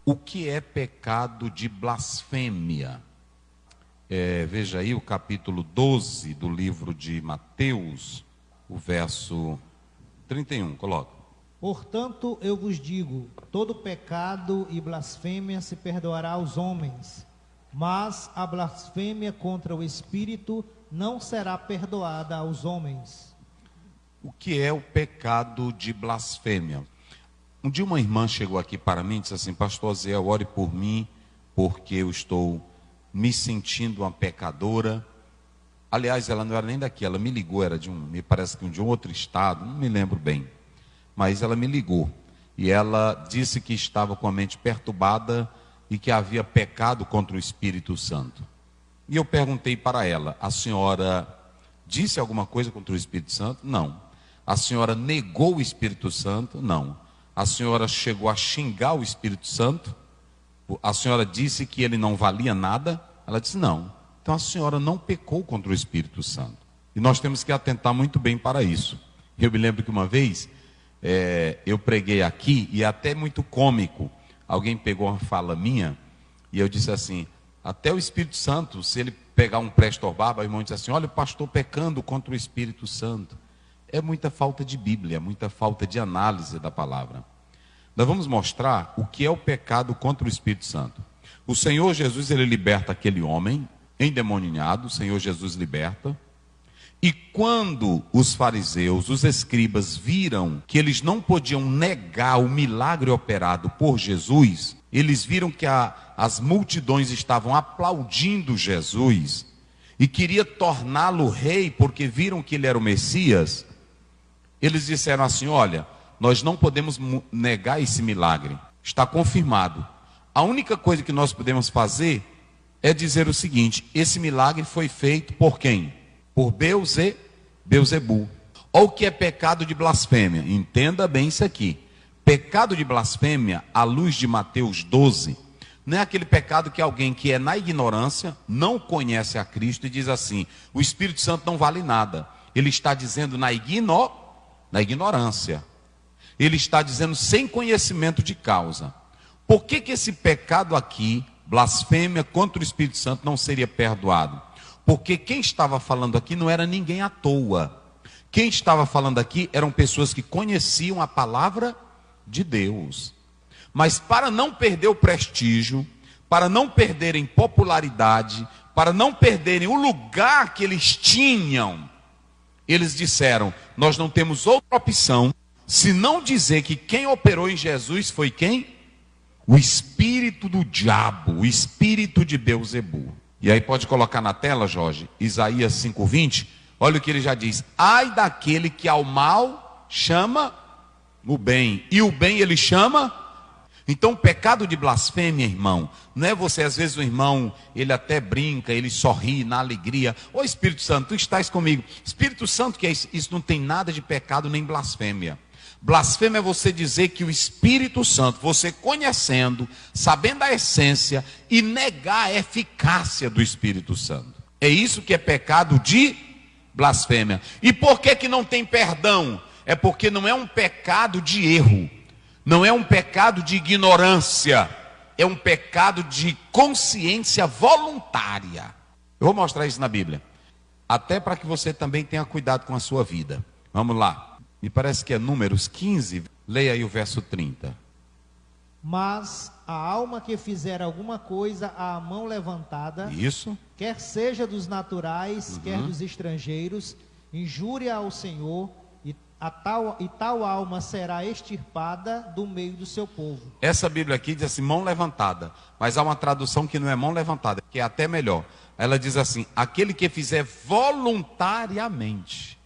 O que é pecado de blasfêmia? Veja aí o capítulo 12 do livro de Mateus, o verso 31, coloca. Portanto, eu vos digo, todo pecado e blasfêmia se perdoará aos homens, mas a blasfêmia contra o Espírito não será perdoada aos homens. O que é o pecado de blasfêmia? Um dia uma irmã chegou aqui para mim e disse assim: pastor Zé, ore por mim, porque eu estou me sentindo uma pecadora. Aliás, ela não era nem daqui, ela me ligou, era me parece que de um outro estado, não me lembro bem. Mas ela me ligou e ela disse que estava com a mente perturbada e que havia pecado contra o Espírito Santo. E eu perguntei para ela: a senhora disse alguma coisa contra o Espírito Santo? Não. A senhora negou o Espírito Santo? Não. A senhora chegou a xingar o Espírito Santo? A senhora disse que ele não valia nada? Ela disse não. Então a senhora não pecou contra o Espírito Santo. E nós temos que atentar muito bem para isso. Eu me lembro que uma vez eu preguei aqui e é até muito cômico. Alguém pegou uma fala minha e eu disse assim: até o Espírito Santo, se ele pegar um prestor barba, o irmão disse assim: olha o pastor pecando contra o Espírito Santo. É muita falta de Bíblia, muita falta de análise da palavra. Nós vamos mostrar o que é o pecado contra o Espírito Santo. O Senhor Jesus, ele liberta aquele homem endemoniado, o Senhor Jesus liberta. E quando os fariseus, os escribas viram que eles não podiam negar o milagre operado por Jesus, eles viram que as multidões estavam aplaudindo Jesus e queria torná-lo rei porque viram que ele era o Messias. Eles disseram assim: olha, nós não podemos negar esse milagre, está confirmado. A única coisa que nós podemos fazer é dizer o seguinte: esse milagre foi feito por quem? Por Beelzebu. Olha o que é pecado de blasfêmia, entenda bem isso aqui. Pecado de blasfêmia, à luz de Mateus 12, não é aquele pecado que alguém que é na ignorância, não conhece a Cristo e diz assim: o Espírito Santo não vale nada. Ele está dizendo na ignorância. Ele está dizendo sem conhecimento de causa. Por que esse pecado aqui, blasfêmia contra o Espírito Santo, não seria perdoado? Porque quem estava falando aqui não era ninguém à toa. Quem estava falando aqui eram pessoas que conheciam a palavra de Deus. Mas para não perder o prestígio, para não perderem popularidade, para não perderem o lugar que eles tinham, eles disseram: nós não temos outra opção se não dizer que quem operou em Jesus foi quem? O espírito do diabo, o espírito de Beelzebu. E aí pode colocar na tela, Jorge, Isaías 5:20, olha o que ele já diz: ai daquele que ao mal chama o bem, e o bem ele chama. Então o pecado de blasfêmia, irmão, não é você, às vezes o irmão, ele até brinca, ele sorri na alegria: ô Espírito Santo, tu estás comigo. Espírito Santo, que é isso não tem nada de pecado nem blasfêmia. Blasfêmia é você dizer que o Espírito Santo, você conhecendo, sabendo a essência, e negar a eficácia do Espírito Santo. É isso que é pecado de blasfêmia. E por que não tem perdão? É porque não é um pecado de erro, não é um pecado de ignorância, é um pecado de consciência voluntária. Eu vou mostrar isso na Bíblia, até para que você também tenha cuidado com a sua vida. Vamos lá. Me parece que é Números 15, leia aí o verso 30. Mas a alma que fizer alguma coisa à mão levantada, isso, quer seja dos naturais, quer dos estrangeiros, injúria ao Senhor, e tal alma será extirpada do meio do seu povo. Essa Bíblia aqui diz assim, mão levantada, mas há uma tradução que não é mão levantada, que é até melhor. Ela diz assim: aquele que fizer voluntariamente.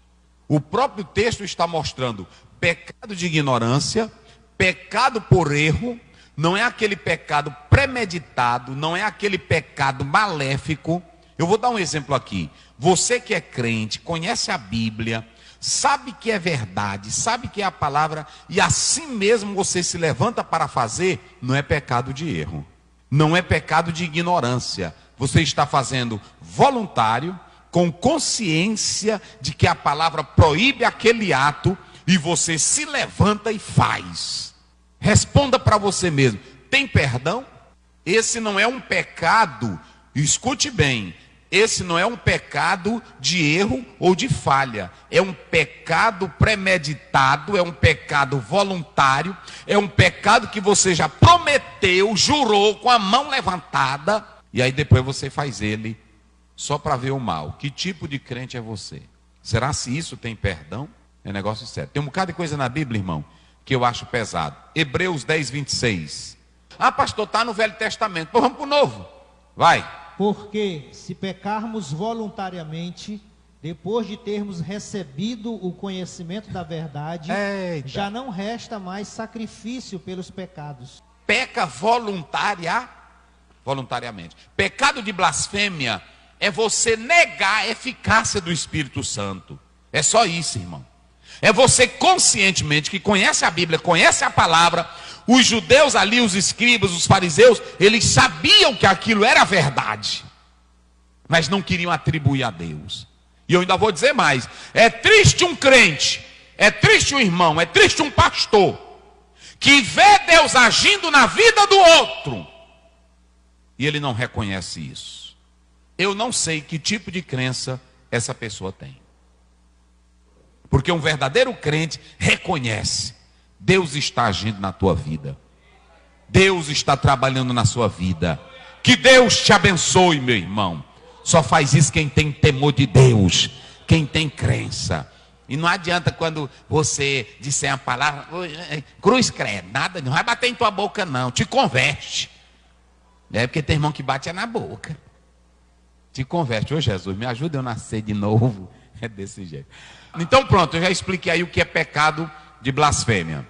O próprio texto está mostrando pecado de ignorância, pecado por erro, não é aquele pecado premeditado, não é aquele pecado maléfico. Eu vou dar um exemplo aqui. Você que é crente, conhece a Bíblia, sabe que é verdade, sabe que é a palavra, e assim mesmo você se levanta para fazer, não é pecado de erro, não é pecado de ignorância. Você está fazendo voluntário, com consciência de que a palavra proíbe aquele ato, e você se levanta e faz. Responda para você mesmo: tem perdão? Esse não é um pecado, escute bem, esse não é um pecado de erro ou de falha, é um pecado premeditado, é um pecado voluntário, é um pecado que você já prometeu, jurou com a mão levantada, e aí depois você faz ele só para ver o mal. Que tipo de crente é você? Será se isso tem perdão? É negócio sério. Tem um bocado de coisa na Bíblia, irmão, que eu acho pesado. Hebreus 10, 26. Ah, pastor, está no Velho Testamento. Pô, vamos para o Novo. Vai. Porque se pecarmos voluntariamente, depois de termos recebido o conhecimento da verdade, já não resta mais sacrifício pelos pecados. Peca voluntariamente. Pecado de blasfêmia é você negar a eficácia do Espírito Santo. É só isso, irmão. É você conscientemente, que conhece a Bíblia, conhece a palavra. Os judeus ali, os escribas, os fariseus, eles sabiam que aquilo era verdade, mas não queriam atribuir a Deus. E eu ainda vou dizer mais: é triste um crente, é triste um irmão, é triste um pastor que vê Deus agindo na vida do outro e ele não reconhece isso. Eu não sei que tipo de crença essa pessoa tem. Porque um verdadeiro crente reconhece: Deus está agindo na tua vida, Deus está trabalhando na sua vida. Que Deus te abençoe, meu irmão. Só faz isso quem tem temor de Deus, quem tem crença. E não adianta quando você disser a palavra, cruz credo, nada, não vai bater em tua boca não, te converte. É porque tem irmão que bate na boca. Te converte. Ô Jesus, me ajuda eu nascer de novo. É desse jeito. Então pronto, eu já expliquei aí o que é pecado de blasfêmia.